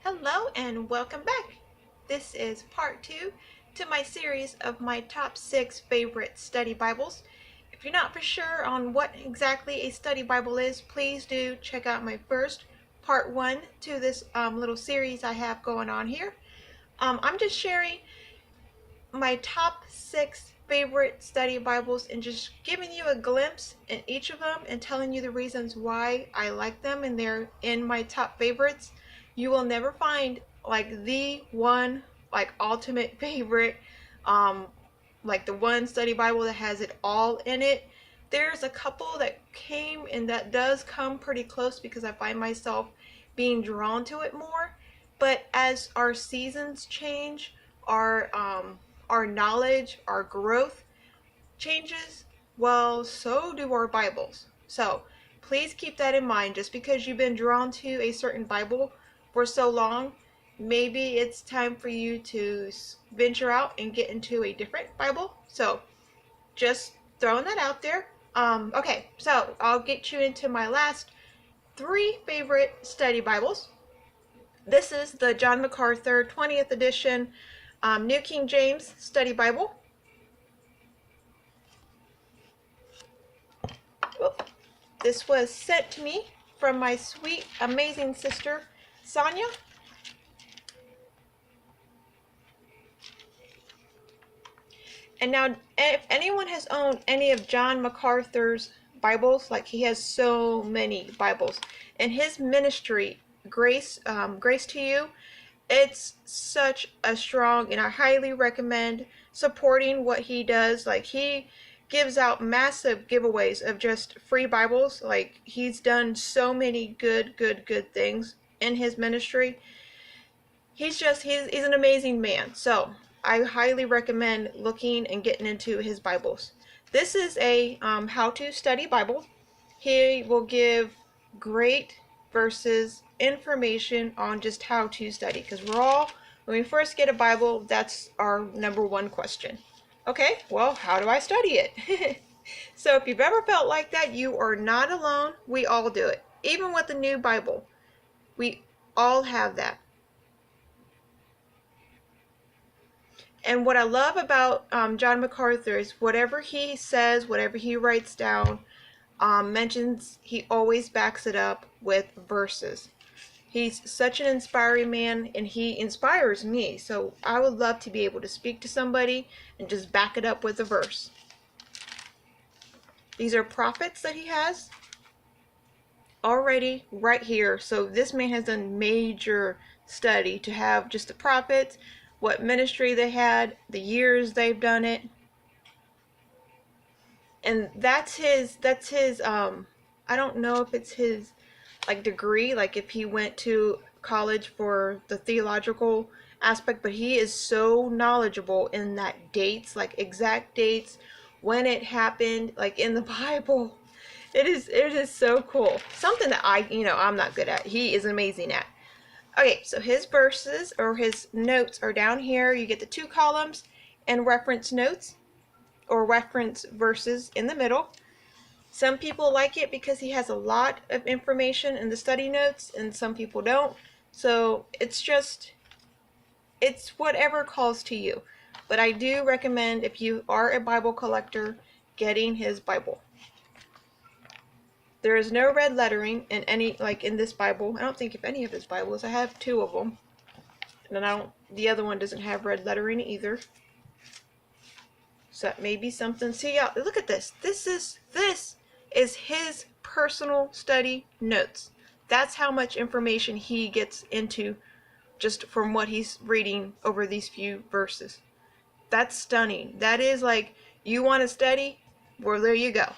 Hello and welcome back. This is part 2 to my series of my top 6 favorite study Bibles. If you're not for sure on what exactly a study Bible is, please do check out my first part 1 to this little series I have going on here. I'm just sharing my top 6 favorite study Bibles and just giving you a glimpse in each of them and telling you the reasons why I like them and they're in my top favorites. You will never find like the one like ultimate favorite, like the one study Bible that has it all in it. There's a couple that came and that does come pretty close because I find myself being drawn to it more. But as our seasons change, our our knowledge, our growth changes, well, so do our Bibles. So please keep that in mind. Just because you've been drawn to a certain Bible for so long, maybe it's time for you to venture out and get into a different Bible. So just throwing that out there. Okay, so I'll get you into my last 3 favorite study Bibles. This is the John Macarthur 20th edition New King James Study Bible. This was sent to me from my sweet, amazing sister, Sonia. And now, if anyone has owned any of John Macarthur's Bibles, like he has so many Bibles, and his ministry, Grace to You, it's such a strong, and I highly recommend supporting what he does. Like he gives out massive giveaways of just free Bibles. Like he's done so many good things in his ministry. He's an amazing man. So I highly recommend looking and getting into his Bibles. This is a how-to study Bible. He will give great verses, information on just how to study, because when we first get a Bible, that's our number one question. Okay, well, how do I study it? So if you've ever felt like that, you are not alone. We all do it. Even with the new Bible, we all have that. And what I love about John Macarthur is whatever he says, whatever he writes down, mentions, he always backs it up with verses. He's such an inspiring man, and he inspires me. So I would love to be able to speak to somebody and just back it up with a verse. These are prophets that he has already right here. So this man has done major study to have just the prophets, what ministry they had, the years they've done it. And that's his I don't know if it's his like degree, like if he went to college for the theological aspect, but he is so knowledgeable in that dates, like exact dates, when it happened, like in the Bible. It is so cool. Something that I'm not good at. He is amazing at. Okay, so his verses or his notes are down here. You get the 2 columns and reference notes or reference verses in the middle. Some people like it because he has a lot of information in the study notes, and some people don't. So it's whatever calls to you. But I do recommend, if you are a Bible collector, getting his Bible. There is no red lettering in in this Bible. I don't think of any of his Bibles. I have 2 of them. And the other one doesn't have red lettering either. So that may be something. See, look at this. This is his personal study notes. That's how much information he gets into just from what he's reading over these few verses. That's stunning. That is like, you want to study? Well, there you go.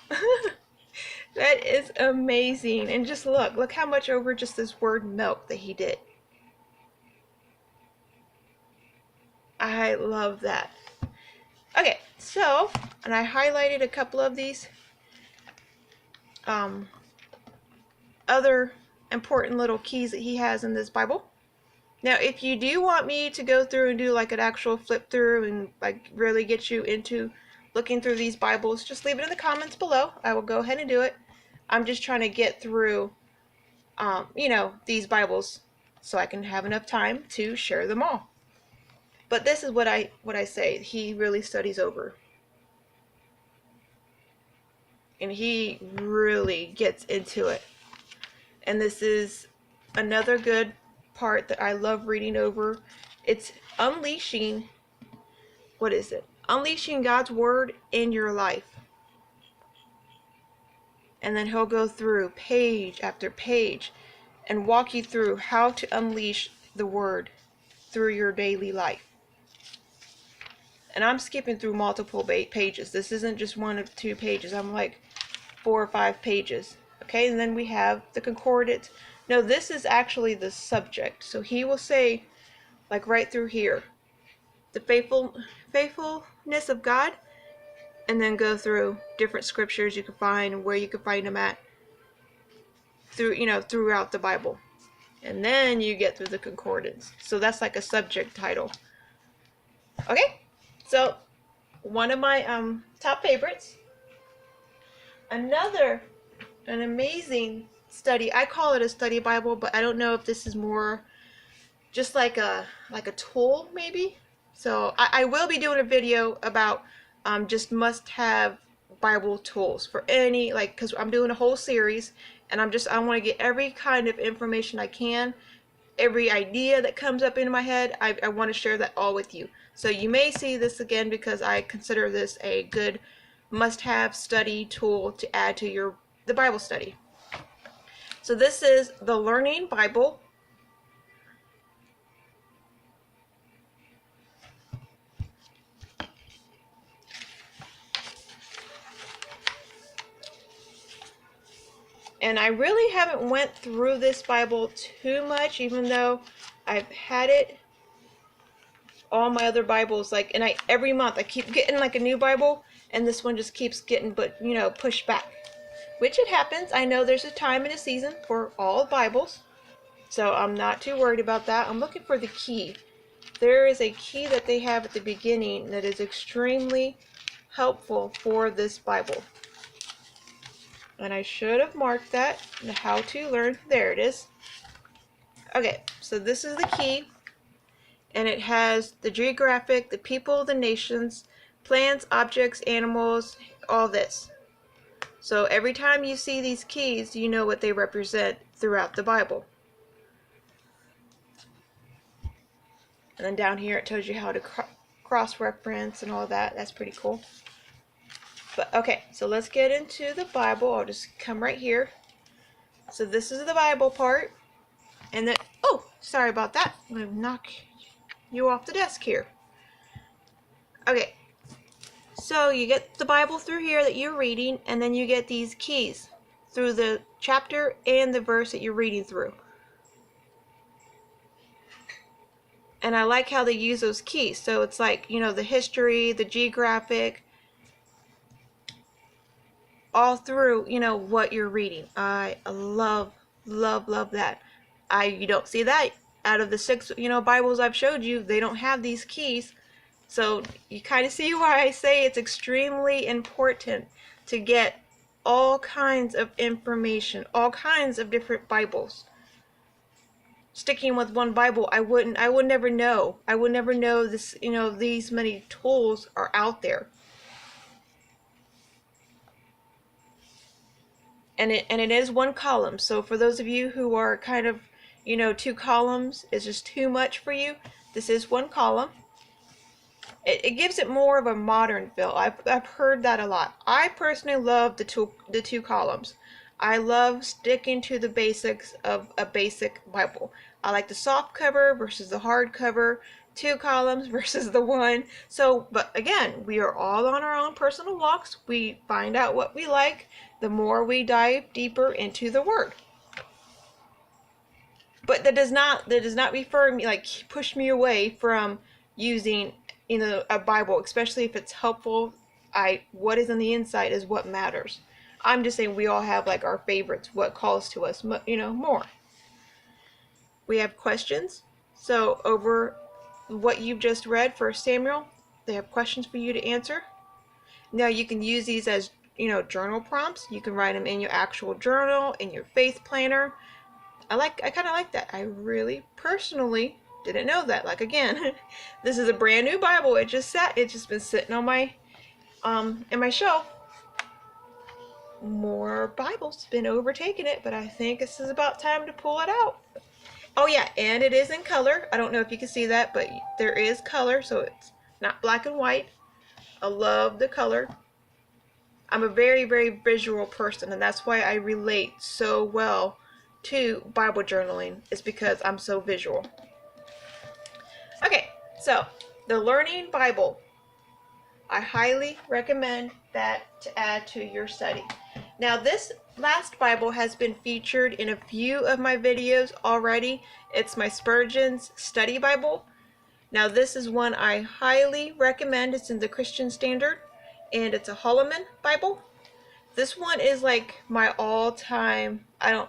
That is amazing. And just look how much over just this word milk that he did. I love that. Okay, so, and I highlighted a couple of these other important little keys that he has in this Bible. Now, if you do want me to go through and do like an actual flip through and like really get you into looking through these Bibles, just leave it in the comments below. I will go ahead and do it. I'm just trying to get through, these Bibles so I can have enough time to share them all. But this is what I say. He really studies over. And he really gets into it. And this is another good part that I love reading over. It's unleashing, what is it? Unleashing God's word in your life. And then he'll go through page after page and walk you through how to unleash the word through your daily life. And I'm skipping through multiple pages. This isn't just 1 or 2 pages. I'm like 4 or 5 pages. Okay, and then we have the concordance. No, this is actually the subject. So he will say, like right through here, the faithfulness of God, and then go through different scriptures you can find and where you can find them at throughout the Bible. And then you get through the concordance. So that's like a subject title. Okay, so one of my top favorites. An amazing study. I call it a study Bible, but I don't know if this is more just like a tool maybe. So I will be doing a video about just must-have Bible tools for any, like, because I'm doing a whole series, and I want to get every kind of information I can, every idea that comes up into my head. I want to share that all with you. So you may see this again because I consider this a good must-have study tool to add to the Bible study. So this is the Learning Bible. And I really haven't went through this Bible too much, even though I've had it. All my other Bibles, like, and every month I keep getting like a new Bible, and this one just keeps getting pushed back. Which it happens. I know there's a time and a season for all Bibles, so I'm not too worried about that. I'm looking for the key. There is a key that they have at the beginning that is extremely helpful for this Bible. And I should have marked that, how to learn. There it is. Okay, so this is the key. And it has the geographic, the people, the nations, plants, objects, animals, all this. So every time you see these keys, you know what they represent throughout the Bible. And then down here it tells you how to cross-reference and all that. That's pretty cool. But okay, so let's get into the Bible. I'll just come right here. So this is the Bible part. And then, oh, sorry about that. I'm going to knock you off the desk here. Okay, so you get the Bible through here that you're reading, and then you get these keys through the chapter and the verse that you're reading through. And I like how they use those keys. So it's like, the history, the geographic, all through, what you're reading. I love that. You don't see that out of the 6, Bibles I've showed you. They don't have these keys. So you kind of see why I say it's extremely important to get all kinds of information, all kinds of different Bibles. Sticking with one Bible, I would never know. I would never know this, these many tools are out there. And it is one column. So for those of you who are kind of, 2 columns is just too much for you, this is one column. It gives it more of a modern feel. I've heard that a lot. I personally love the two columns. I love sticking to the basics of a basic Bible. I like the soft cover versus the hard cover, 2 columns versus the 1. So, but again, we are all on our own personal walks. We find out what we like the more we dive deeper into the Word. But that does not refer me, like, push me away from using a Bible, especially if it's helpful. What is on the inside is what matters. I'm just saying we all have like our favorites, what calls to us, more. We have questions. So over what you've just read, 1 Samuel, they have questions for you to answer. Now you can use these as, journal prompts. You can write them in your actual journal, in your faith planner. I kind of like that. I really personally didn't know that. Like again, this is a brand new Bible. It's just been sitting on my in my shelf. More Bibles been overtaking it, but I think this is about time to pull it out. Oh yeah, and it is in color. I don't know if you can see that, but there is color, so it's not black and white. I love the color. I'm a very, very visual person, and that's why I relate so well to Bible journaling, is because I'm so visual. Okay, so the Learning Bible. I highly recommend that to add to your study. Now, this last Bible has been featured in a few of my videos already. It's my Spurgeon's Study Bible. Now, this is one I highly recommend. It's in the Christian Standard, and it's a Holloman Bible. This one is like my all-time,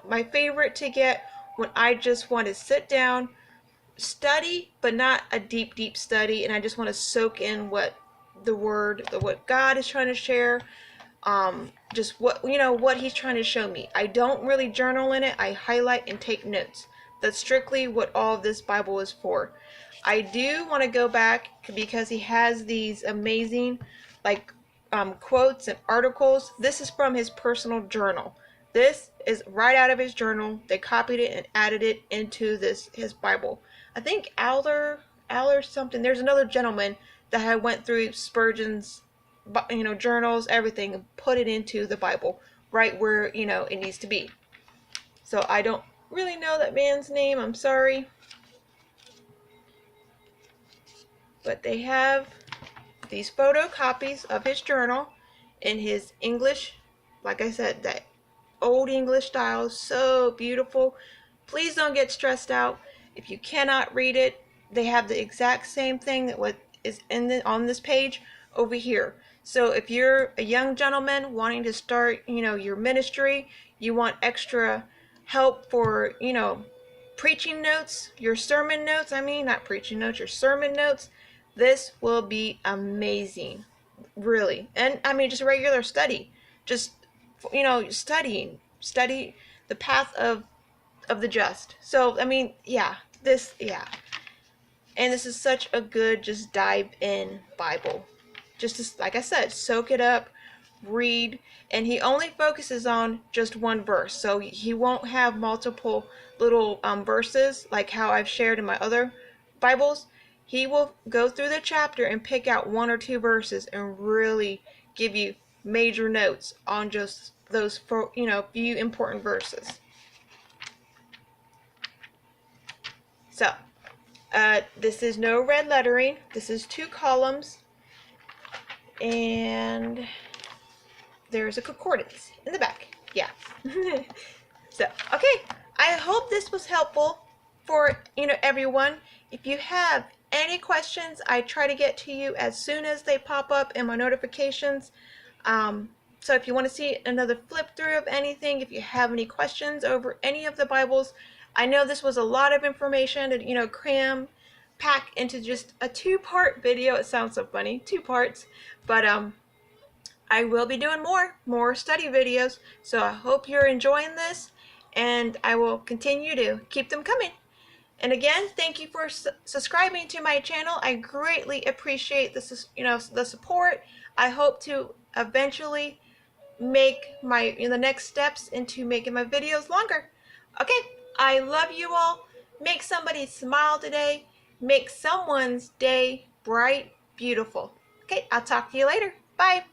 my favorite to get when I just want to sit down, study, but not a deep, deep study, and I just want to soak in what the Word, what God is trying to share, just what He's trying to show me. I don't really journal in it. I highlight and take notes. That's strictly what all of this Bible is for. I do want to go back because he has these amazing, like, quotes and articles. This is from his personal journal. This is right out of his journal. They copied it and added it into his Bible. I think Aller something. There's another gentleman that had went through Spurgeon's, journals, everything, and put it into the Bible right where it needs to be. So I don't really know that man's name. I'm sorry, but they have these photocopies of his journal in his English. Like I said, that old English style, so beautiful. Please don't get stressed out if you cannot read it. They have the exact same thing that what is on this page over here. So if you're a young gentleman wanting to start, your ministry, you want extra help for, preaching notes, your sermon notes, not preaching notes, your sermon notes, this will be amazing, really. And just regular study, just, study the path of the just. So, yeah, and this is such a good, just dive in Bible. Just like I said, soak it up, read, and he only focuses on just one verse. So he won't have multiple little verses like how I've shared in my other Bibles. He will go through the chapter and pick out one or two verses and really give you major notes on just those few important verses. So this is no red lettering. This is 2 columns, and there's a concordance in the back. Yeah. So, okay. I hope this was helpful for everyone. If you have any questions, I try to get to you as soon as they pop up in my notifications. So if you want to see another flip through of anything, if you have any questions over any of the Bibles, I know this was a lot of information to pack into just a 2-part video. It sounds so funny, 2 parts, but I will be doing more study videos, so I hope you're enjoying this, and I will continue to keep them coming. And again, thank you for subscribing to my channel. I greatly appreciate the support. I hope to eventually make the next steps into making my videos longer. Okay, I love you all. Make somebody smile today. Make someone's day bright, beautiful. Okay, I'll talk to you later. Bye.